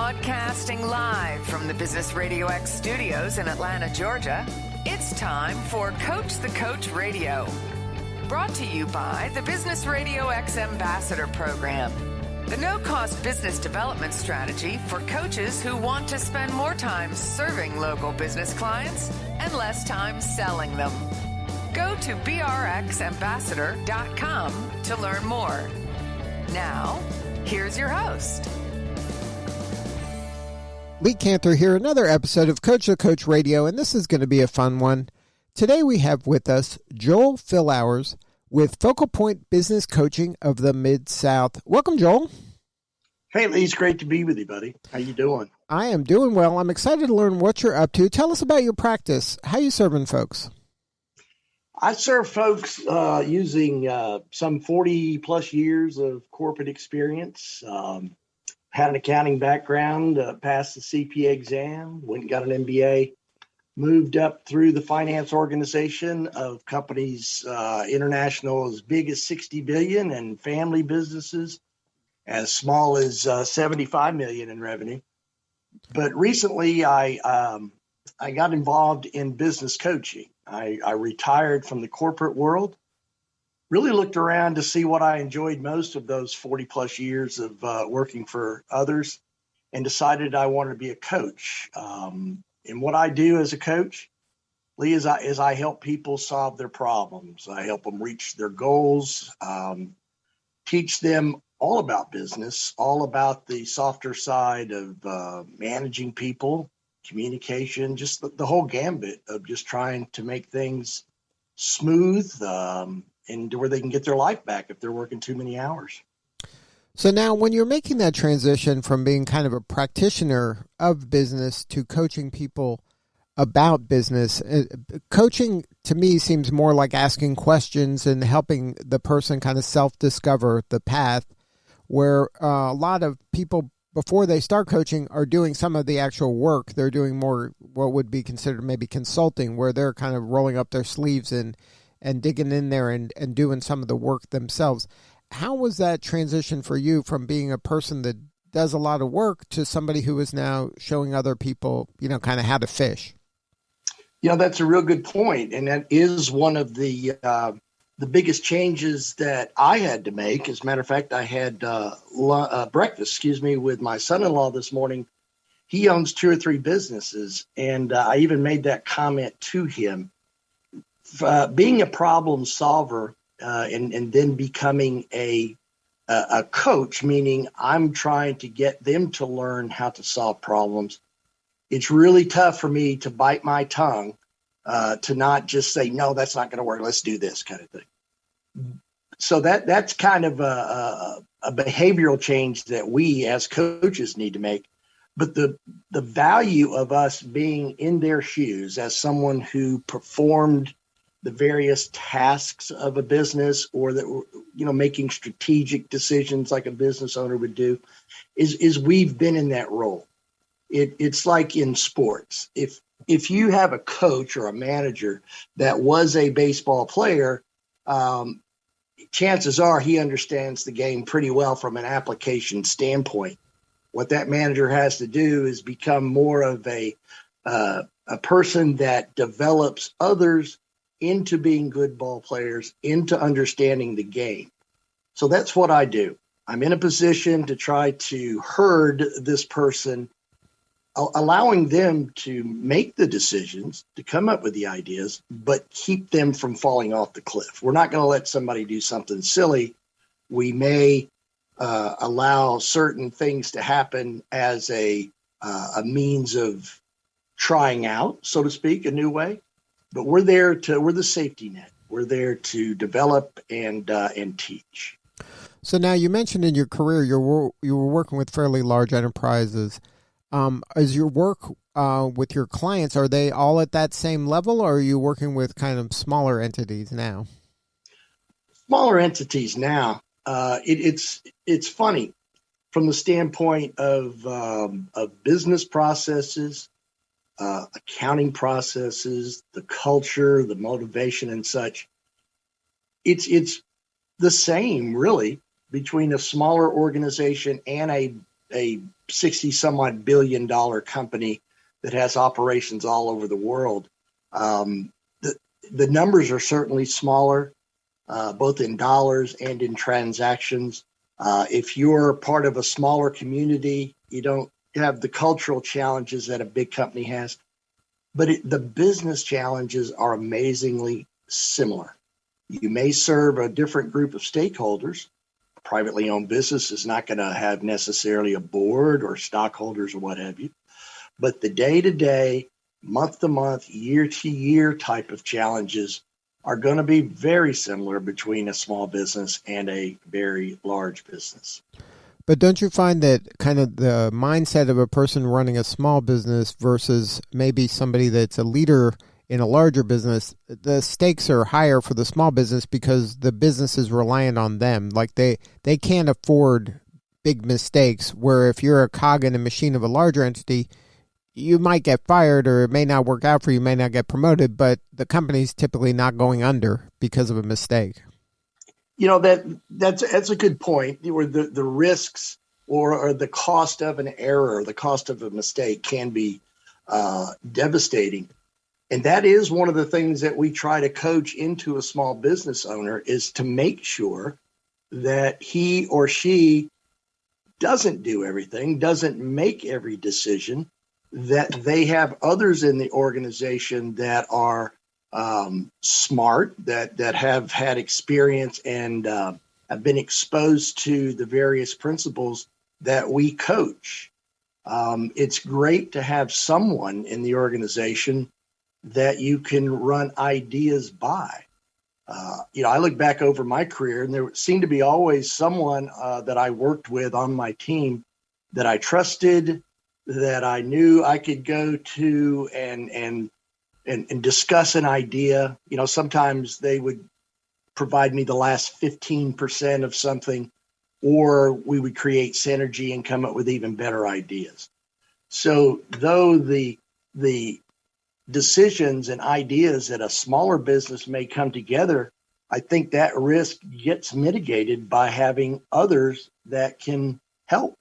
Broadcasting live from the Business RadioX studios in Atlanta, Georgia, it's time for Coach the Coach Radio. Brought to you by the Business RadioX Ambassador Program, the no-cost business development strategy for coaches who want to spend more time serving local business clients and less time selling them. Go to brxambassador.com to learn more. Now, here's your host. Lee Cantor here, another episode of Coach the Coach Radio, and this is going to be a fun one. Today we have with us Joel Philhours with FocalPoint Business Coaching of the Mid-South. Welcome, Joel. Hey, Lee, it's great to be with you, buddy. How you doing? I am doing well. I'm excited to learn what you're up to. Tell us about your practice. How are you serving folks? I serve folks using some 40-plus years of corporate experience. Had an accounting background, passed the CPA exam, went and got an MBA, moved up through the finance organization of companies international as big as 60 billion and family businesses as small as 75 million in revenue. But recently I got involved in business coaching. I retired from the corporate world. Really looked around to see what I enjoyed most of those 40 plus years of working for others and decided I wanted to be a coach. And what I do as a coach, Lee, is I help people solve their problems. I help them reach their goals, teach them all about business, all about the softer side of managing people, communication, just the whole gambit of just trying to make things smooth, and where they can get their life back if they're working too many hours. So now when you're making that transition from being kind of a practitioner of business to coaching people about business, coaching to me seems more like asking questions and helping the person kind of self-discover the path, where a lot of people before they start coaching are doing some of the actual work. They're doing more what would be considered maybe consulting, where they're kind of rolling up their sleeves and digging in there and doing some of the work themselves. How was that transition for you from being a person that does a lot of work to somebody who is now showing other people, kind of how to fish? Yeah, that's a real good point. And that is one of the biggest changes that I had to make. As a matter of fact, I had breakfast, with my son-in-law this morning. He owns 2 or 3 businesses, and I even made that comment to him. Being a problem solver and then becoming a coach, meaning I'm trying to get them to learn how to solve problems. It's really tough for me to bite my tongue to not just say, no, that's not going to work. Let's do this kind of thing. So that's kind of a behavioral change that we as coaches need to make. But the value of us being in their shoes as someone who performed the various tasks of a business, or that, making strategic decisions like a business owner would do, is we've been in that role. It's like in sports. If you have a coach or a manager that was a baseball player, chances are he understands the game pretty well from an application standpoint. What that manager has to do is become more of a person that develops others into being good ball players, into understanding the game. So that's what I do. I'm in a position to try to herd this person, allowing them to make the decisions, to come up with the ideas, but keep them from falling off the cliff. We're not going to let somebody do something silly. We may allow certain things to happen as a means of trying out, so to speak, a new way. But we're the safety net. We're there to develop and teach. So now you mentioned in your career you were working with fairly large enterprises. Is your work with your clients, are they all at that same level, or are you working with kind of smaller entities now? Smaller entities now. It's funny from the standpoint of business processes, accounting processes, the culture, the motivation and such. It's the same really between a smaller organization and a 60 some odd $billion company that has operations all over the world. The numbers are certainly smaller, both in dollars and in transactions. If you're part of a smaller community, you don't have the cultural challenges that a big company has, but the business challenges are amazingly similar. You may serve a different group of stakeholders. A privately owned business is not going to have necessarily a board or stockholders or what have you, but the day-to-day, month-to-month, year-to-year type of challenges are going to be very similar between a small business and a very large business. But don't you find that kind of the mindset of a person running a small business versus maybe somebody that's a leader in a larger business, the stakes are higher for the small business because the business is reliant on them. Like they can't afford big mistakes, where if you're a cog in a machine of a larger entity, you might get fired or it may not work out for you, may not get promoted, but the company's typically not going under because of a mistake. You know, that's a good point. Where the risks or the cost of an error, the cost of a mistake can be devastating. And that is one of the things that we try to coach into a small business owner, is to make sure that he or she doesn't do everything, doesn't make every decision, that they have others in the organization that are smart, that have had experience and have been exposed to the various principles that we coach. It's great to have someone in the organization that you can run ideas by. I look back over my career, and there seemed to be always someone that I worked with on my team that I trusted, that I knew I could go to and discuss an idea. Sometimes they would provide me the last 15% of something, or we would create synergy and come up with even better ideas. So though the decisions and ideas that a smaller business may come together, I think that risk gets mitigated by having others that can help.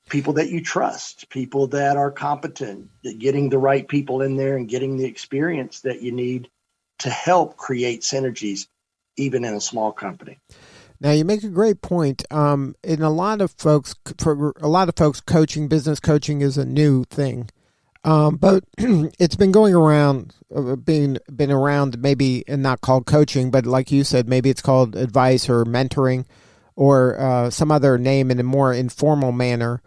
People that you trust, people that are competent, getting the right people in there and getting the experience that you need to help create synergies, even in a small company. Now, you make a great point. For a lot of folks, business coaching is a new thing. But it's been going around, been around maybe, and not called coaching, but like you said, maybe it's called advice or mentoring or some other name in a more informal manner.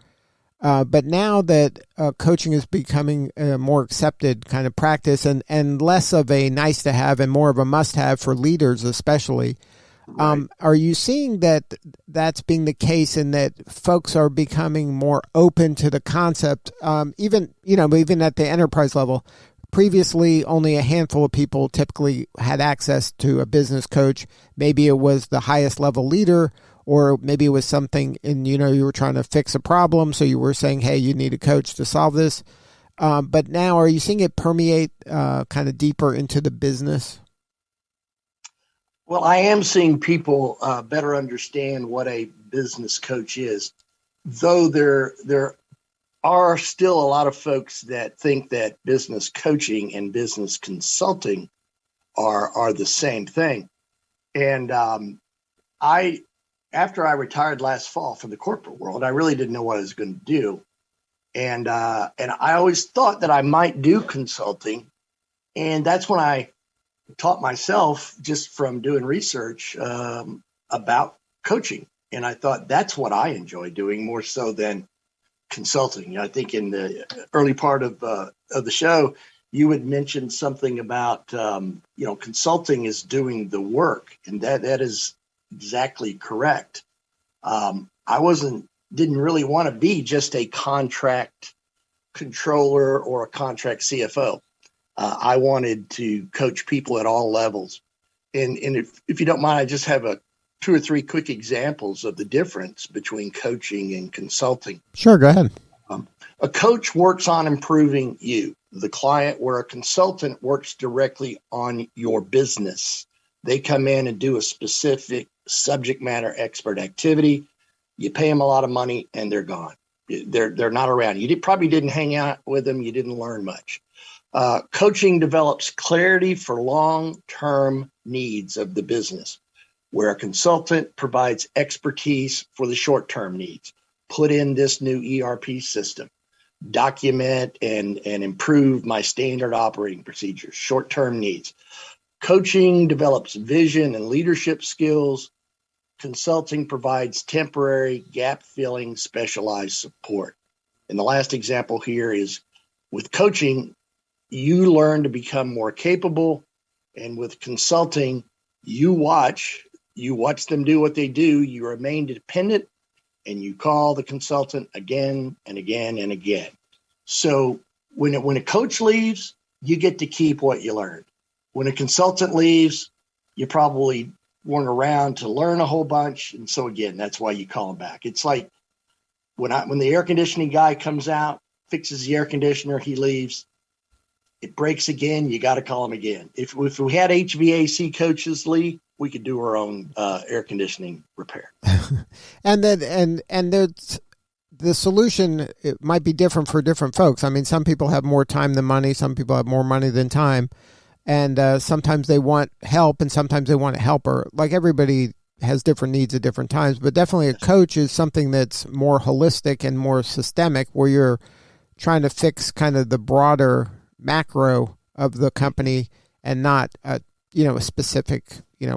But now that coaching is becoming a more accepted kind of practice and less of a nice to have and more of a must have for leaders especially, right. Are you seeing that that's being the case, and that folks are becoming more open to the concept, even at the enterprise level? Previously, only a handful of people typically had access to a business coach. Maybe it was the highest level leader, or maybe it was something you were trying to fix a problem, so you were saying, hey, you need a coach to solve this. But now, are you seeing it permeate kind of deeper into the business? Well, I am seeing people better understand what a business coach is, though there are still a lot of folks that think that business coaching and business consulting are the same thing. And after I retired last fall from the corporate world, I really didn't know what I was going to do. And I always thought that I might do consulting. And that's when I taught myself, just from doing research, about coaching. And I thought that's what I enjoy doing more so than consulting. I think in the early part of the show, you had mentioned something about, consulting is doing the work. And that is exactly correct. I didn't really want to be just a contract controller or a contract CFO. I wanted to coach people at all levels. And if you don't mind, I just have 2 or 3 quick examples of the difference between coaching and consulting. Sure, go ahead. A coach works on improving you, the client, where a consultant works directly on your business. They come in and do a specific subject matter expert activity. You pay them a lot of money and they're gone. They're not around. Probably didn't hang out with them. You didn't learn much. Coaching develops clarity for long-term needs of the business, where a consultant provides expertise for the short-term needs. Put in this new ERP system, document and improve my standard operating procedures, short-term needs. Coaching develops vision and leadership skills. Consulting provides temporary gap-filling specialized support. And the last example here is with coaching, you learn to become more capable. And with consulting, you watch them do what they do. You remain dependent, and you call the consultant again and again and again. So when a coach leaves, you get to keep what you learned. When a consultant leaves, you probably weren't around to learn a whole bunch. And so again, that's why you call them back. It's like when the air conditioning guy comes out, fixes the air conditioner, he leaves, it breaks again, you got to call him again. If we had HVAC coaches, Lee, we could do our own air conditioning repair. And there's the solution. It might be different for different folks. I mean, some people have more time than money. Some people have more money than time. And sometimes they want help and sometimes they want a helper. Like everybody has different needs at different times, but definitely a coach is something that's more holistic and more systemic, where you're trying to fix kind of the broader macro of the company and not a specific,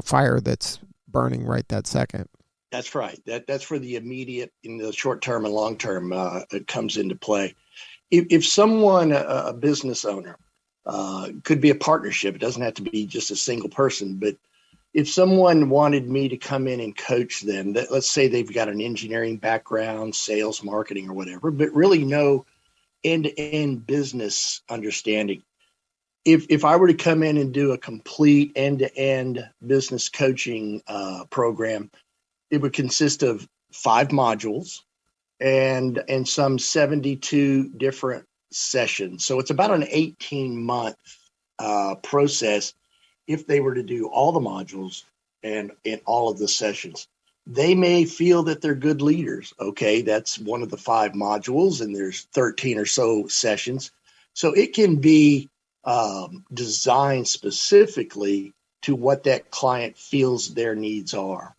fire that's burning right that second. That's right. That's for the immediate, in the short term and long term, it comes into play. If someone, a business owner, could be a partnership. It doesn't have to be just a single person, but if someone wanted me to come in and coach them, let's say they've got an engineering background, sales, marketing, or whatever, but really no end-to-end business understanding. If I were to come in and do a complete end-to-end business coaching program, it would consist of 5 modules and some 72 different sessions. So it's about an 18-month process if they were to do all the modules and in all of the sessions. They may feel that they're good leaders. Okay, that's one of the 5 modules, and there's 13 or so sessions. So it can be designed specifically to what that client feels their needs are.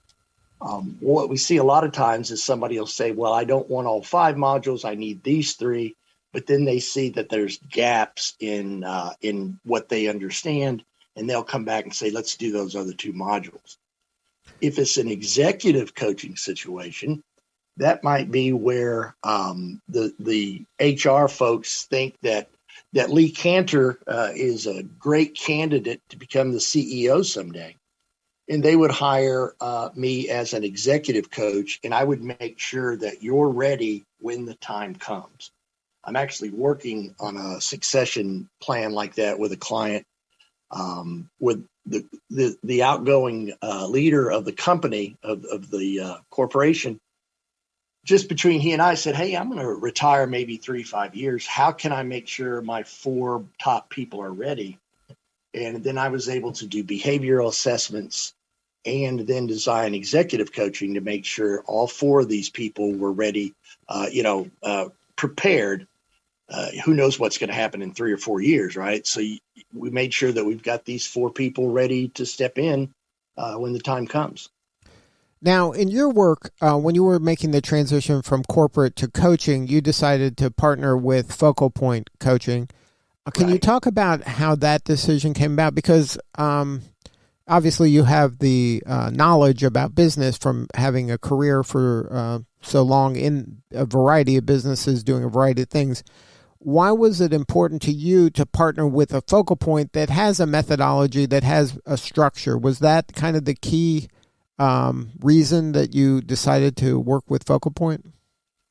What we see a lot of times is somebody will say, well, I don't want all 5 modules. I need these 3. But then they see that there's gaps in what they understand, and they'll come back and say, let's do those other 2 modules. If it's an executive coaching situation, that might be where the HR folks think that Lee Cantor is a great candidate to become the CEO someday. And they would hire me as an executive coach, and I would make sure that you're ready when the time comes. I'm actually working on a succession plan like that with a client, with the outgoing leader of the company, of the corporation. Just between he and I said, hey, I'm going to retire maybe 3-5 years. How can I make sure my 4 top people are ready? And then I was able to do behavioral assessments and then design executive coaching to make sure all 4 of these people were ready, prepared. Who knows what's going to happen in 3 or 4 years, right? So we made sure that we've got these 4 people ready to step in when the time comes. Now, in your work, when you were making the transition from corporate to coaching, you decided to partner with FocalPoint Coaching. Can you talk about how that decision came about? Because obviously you have the knowledge about business from having a career for so long in a variety of businesses, doing a variety of things. Why was it important to you to partner with a focal point that has a methodology, that has a structure? Was that kind of the key reason that you decided to work with FocalPoint?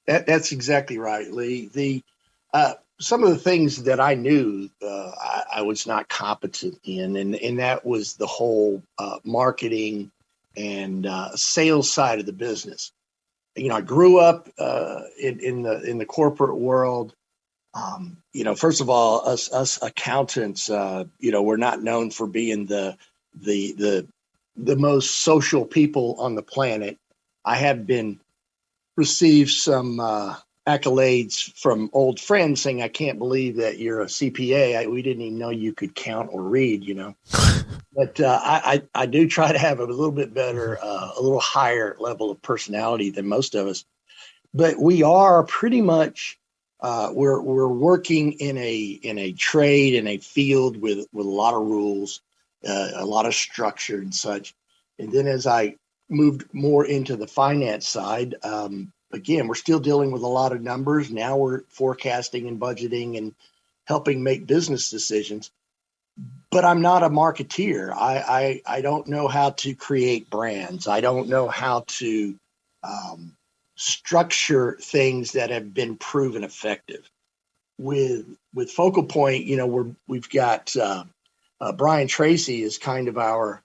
That's exactly right, Lee. Some of the things that I knew I was not competent in, and that was the whole marketing and sales side of the business. I grew up in the corporate world. First of all, us accountants, we're not known for being the most social people on the planet. I have received some accolades from old friends saying, I can't believe that you're a CPA. We didn't even know you could count or read, But I do try to have a little bit better, a little higher level of personality than most of us. But we are pretty much we're working in a trade, in a field with a lot of rules, a lot of structure and such. And then as I moved more into the finance side, again, we're still dealing with a lot of numbers. Now we're forecasting and budgeting and helping make business decisions. But I'm not a marketeer. I don't know how to create brands. I don't know how to structure things that have been proven effective. With FocalPoint, we've got Brian Tracy is kind of our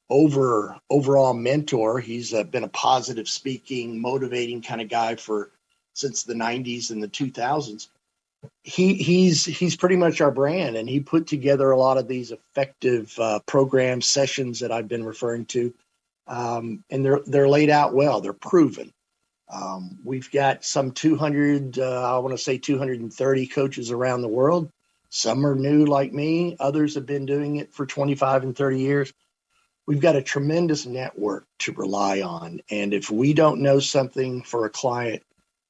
overall mentor. He's been a positive speaking, motivating kind of guy since the 90s and the 2000s. He's pretty much our brand, and he put together a lot of these effective program sessions that I've been referring to, and they're laid out well. They're proven. We've got some 200, I want to say 230 coaches around the world. Some are new like me. Others have been doing it for 25 and 30 years. We've got a tremendous network to rely on. And if we don't know something for a client,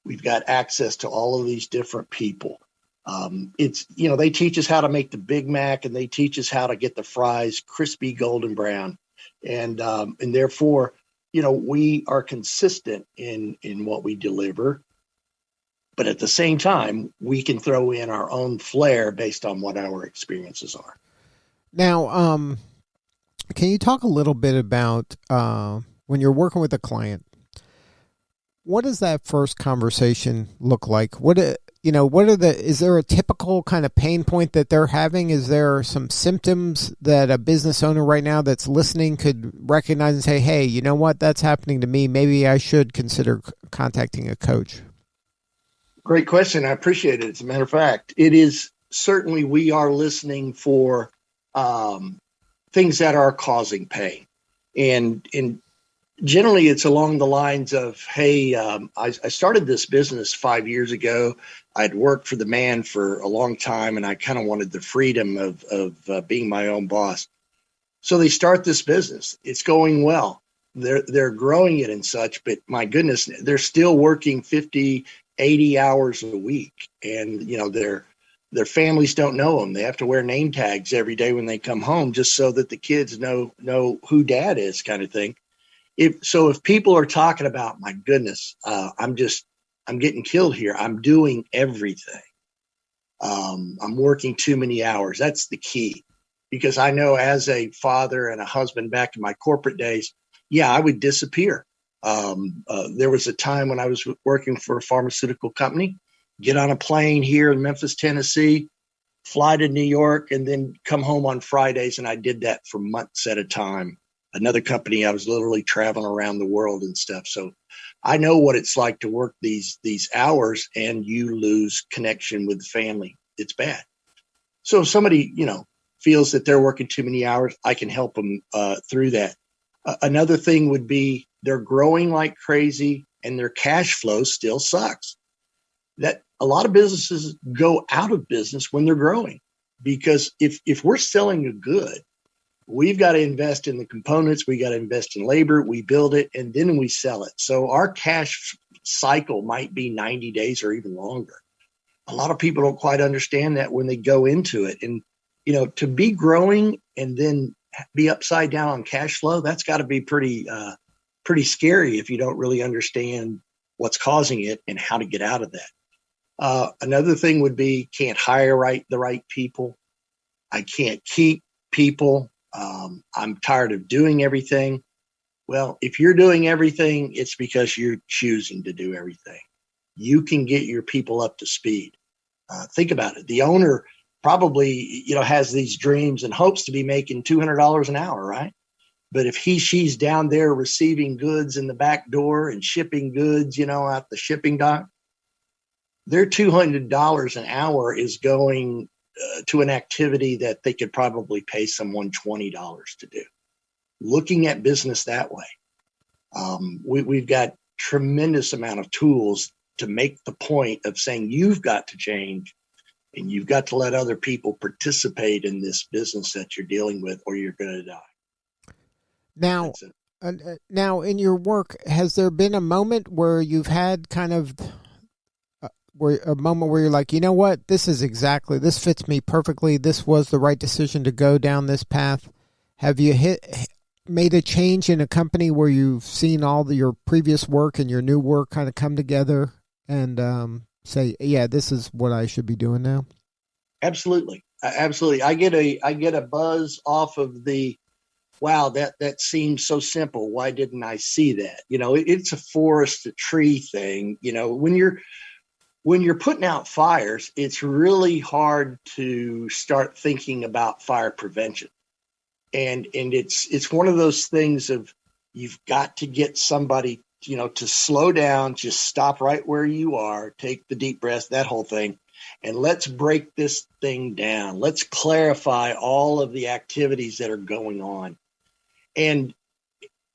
we've got access to all of these different people. They teach us how to make the Big Mac, and they teach us how to get the fries crispy, golden brown. And therefore, we are consistent in what we deliver. But at the same time, we can throw in our own flair based on what our experiences are. Now, can you talk a little bit about when you're working with a client? What does that first conversation look like? Is there a typical kind of pain point that they're having? Is there some symptoms that a business owner right now that's listening could recognize and say, hey, you know what, that's happening to me. Maybe I should consider contacting a coach? Great question. I appreciate it. As a matter of fact, it is certainly we are listening for things that are causing pain. And generally, it's along the lines of, hey, I started this business 5 years ago. I'd worked for the man for a long time, and I kind of wanted the freedom of being my own boss. So they start this business. It's going well. They're growing it and such, but my goodness, they're still working 50, 80 hours a week. And, their families don't know them. They have to wear name tags every day when they come home just so that the kids know who dad is, kind of thing. If people are talking about, my goodness, I'm getting killed here. I'm doing everything. I'm working too many hours. That's the key, because I know as a father and a husband back in my corporate days, I would disappear. There was a time when I was working for a pharmaceutical company, get on a plane here in Memphis, Tennessee, fly to New York, and then come home on Fridays. And I did that for months at a time. Another company, I was literally traveling around the world and stuff. So I know what it's like to work these hours and you lose connection with the family. It's bad. So if somebody, feels that they're working too many hours, I can help them through that. Another thing would be they're growing like crazy and their cash flow still sucks. That a lot of businesses go out of business when they're growing, because if we're selling a good, we've got to invest in the components. We got to invest in labor. We build it and then we sell it. So our cash cycle might be 90 days or even longer. A lot of people don't quite understand that when they go into it. And, to be growing and then be upside down on cash flow, that's got to be pretty scary if you don't really understand what's causing it and how to get out of that. Another thing would be can't hire the right people. I can't keep people. I'm tired of doing everything. Well, if you're doing everything, it's because you're choosing to do everything. You can get your people up to speed. Think about it. The owner probably, has these dreams and hopes to be making $200 an hour, right? But if she's down there receiving goods in the back door and shipping goods, out the shipping dock, their $200 an hour is going to an activity that they could probably pay someone $20 to do. Looking at business that way. We've got tremendous amount of tools to make the point of saying you've got to change and you've got to let other people participate in this business that you're dealing with, or you're going to die. Now, now in your work, has there been a moment where you've had kind of a moment where you're like, you know what, this fits me perfectly. This was the right decision to go down this path. Have you made a change in a company where you've seen your previous work and your new work kind of come together and say, yeah, this is what I should be doing now? Absolutely. Absolutely. I get a buzz off of wow, that seems so simple. Why didn't I see that? It's a forest to tree thing. When you're putting out fires, it's really hard to start thinking about fire prevention. And it's one of those things of you've got to get somebody, to slow down, just stop right where you are, take the deep breath, that whole thing. And let's break this thing down. Let's clarify all of the activities that are going on. And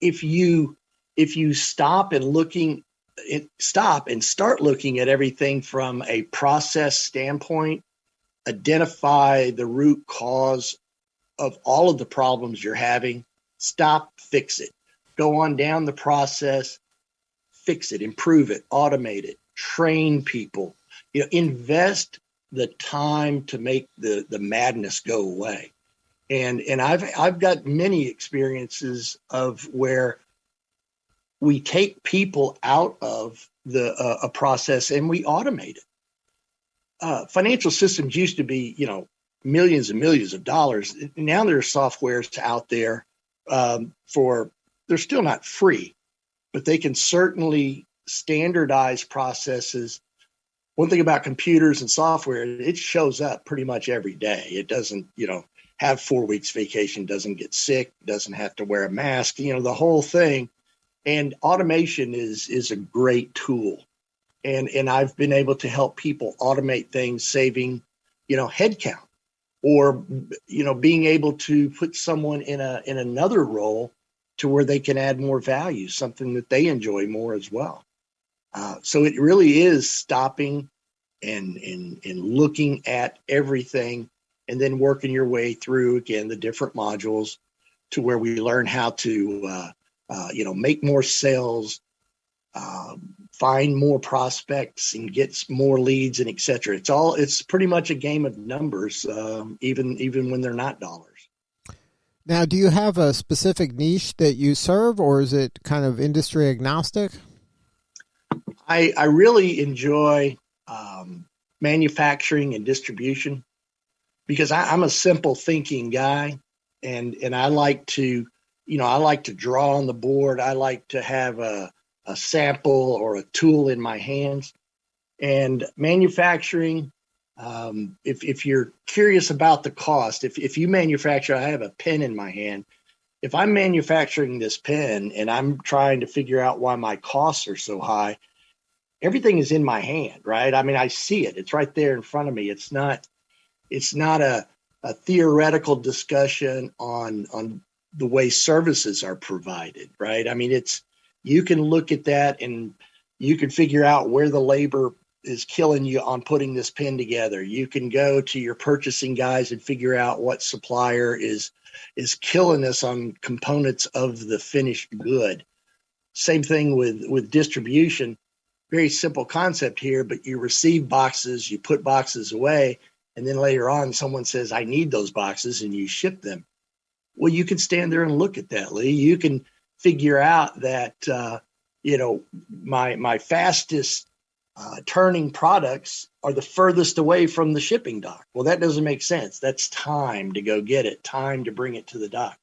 if you stop and start looking at everything from a process standpoint, identify the root cause of all of the problems you're having, stop, fix it, go on down the process, fix it, improve it, automate it, train people, invest the time to make the madness go away. And I've got many experiences of where we take people out of a process and we automate it. Financial systems used to be, millions and millions of dollars. Now there are softwares out there they're still not free, but they can certainly standardize processes. One thing about computers and software, it shows up pretty much every day. It doesn't, have 4 weeks vacation, doesn't get sick, doesn't have to wear a mask, the whole thing. And automation is a great tool. And I've been able to help people automate things, saving, headcount, or, being able to put someone in another role to where they can add more value, something that they enjoy more as well. So it really is stopping and looking at everything and then working your way through, again, the different modules to where we learn how to, make more sales, find more prospects and get more leads and et cetera. It's pretty much a game of numbers, even when they're not dollars. Now, do you have a specific niche that you serve, or is it kind of industry agnostic? I really enjoy manufacturing and distribution because I'm a simple thinking guy, and I like to, draw on the board. I like to have a sample or a tool in my hands. And manufacturing, if you're curious about the cost, if you manufacture, I have a pen in my hand. If I'm manufacturing this pen and I'm trying to figure out why my costs are so high, everything is in my hand, right? I mean, I see it. It's right there in front of me. It's not a theoretical discussion on the way services are provided, right? I mean, you can look at that and you can figure out where the labor is killing you on putting this pen together. You can go to your purchasing guys and figure out what supplier is killing us on components of the finished good. Same thing with distribution. Very simple concept here, but you receive boxes, you put boxes away, and then later on someone says, I need those boxes, and you ship them. Well, you can stand there and look at that, Lee. You can figure out that, my fastest turning products are the furthest away from the shipping dock. Well, that doesn't make sense. That's time to go get it, time to bring it to the dock.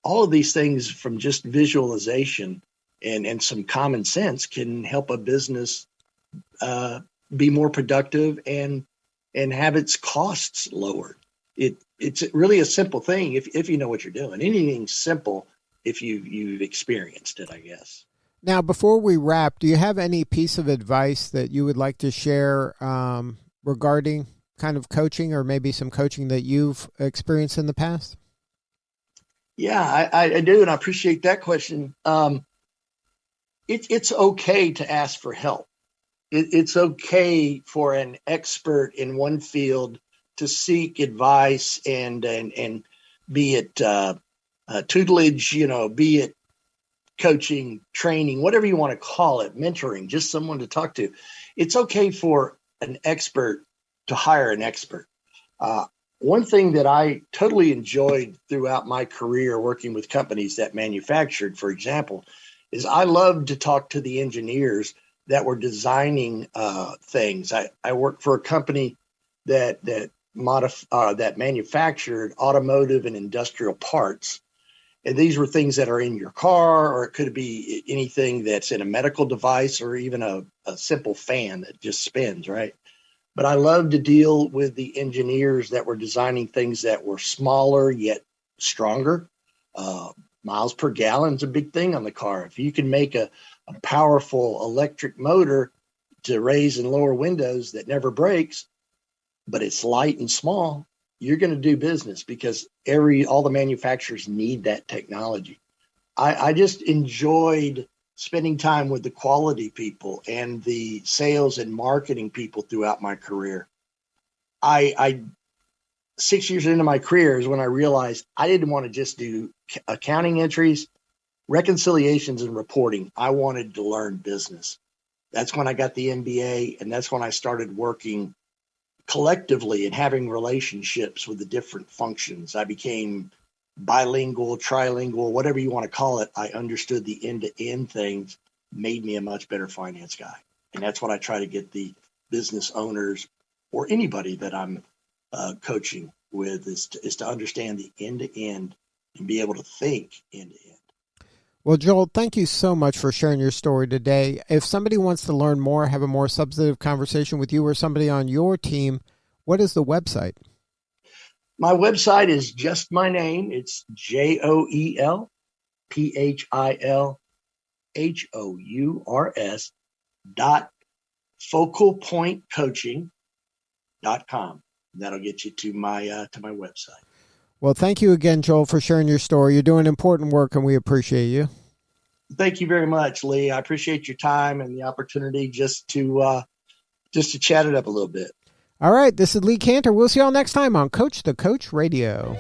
All of these things from just visualization and some common sense can help a business be more productive and have its costs lowered. It's really a simple thing if you know what you're doing. Anything's simple if you've experienced it, I guess. Now, before we wrap, do you have any piece of advice that you would like to share regarding kind of coaching, or maybe some coaching that you've experienced in the past? Yeah, I do, and I appreciate that question. It's okay to ask for help. It's okay for an expert in one field to seek advice and be it tutelage, be it coaching, training, whatever you want to call it, mentoring, just someone to talk to. It's okay for an expert to hire an expert. One thing that I totally enjoyed throughout my career working with companies that manufactured, for example, is I loved to talk to the engineers that were designing things. I worked for a company that manufactured automotive and industrial parts. And these were things that are in your car, or it could be anything that's in a medical device, or even a simple fan that just spins, right? But I love to deal with the engineers that were designing things that were smaller yet stronger. Miles per gallon is a big thing on the car. If you can make a powerful electric motor to raise and lower windows that never breaks, but it's light and small, you're going to do business because all the manufacturers need that technology. I just enjoyed spending time with the quality people and the sales and marketing people throughout my career. I 6 years into my career is when I realized I didn't want to just do accounting entries, reconciliations, and reporting. I wanted to learn business. That's when I got the MBA, and that's when I started working collectively and having relationships with the different functions. I became bilingual, trilingual, whatever you want to call it. I understood the end-to-end things, made me a much better finance guy. And that's what I try to get the business owners or anybody that I'm coaching with is to understand the end-to-end and be able to think end-to-end. Well, Joel, thank you so much for sharing your story today. If somebody wants to learn more, have a more substantive conversation with you or somebody on your team, what is the website? My website is just my name. It's JoelPhilhours.FocalPointCoaching.com. That'll get you to my website. Well, thank you again, Joel, for sharing your story. You're doing important work, and we appreciate you. Thank you very much, Lee. I appreciate your time and the opportunity just to chat it up a little bit. All right, this is Lee Cantor. We'll see y'all next time on Coach the Coach Radio.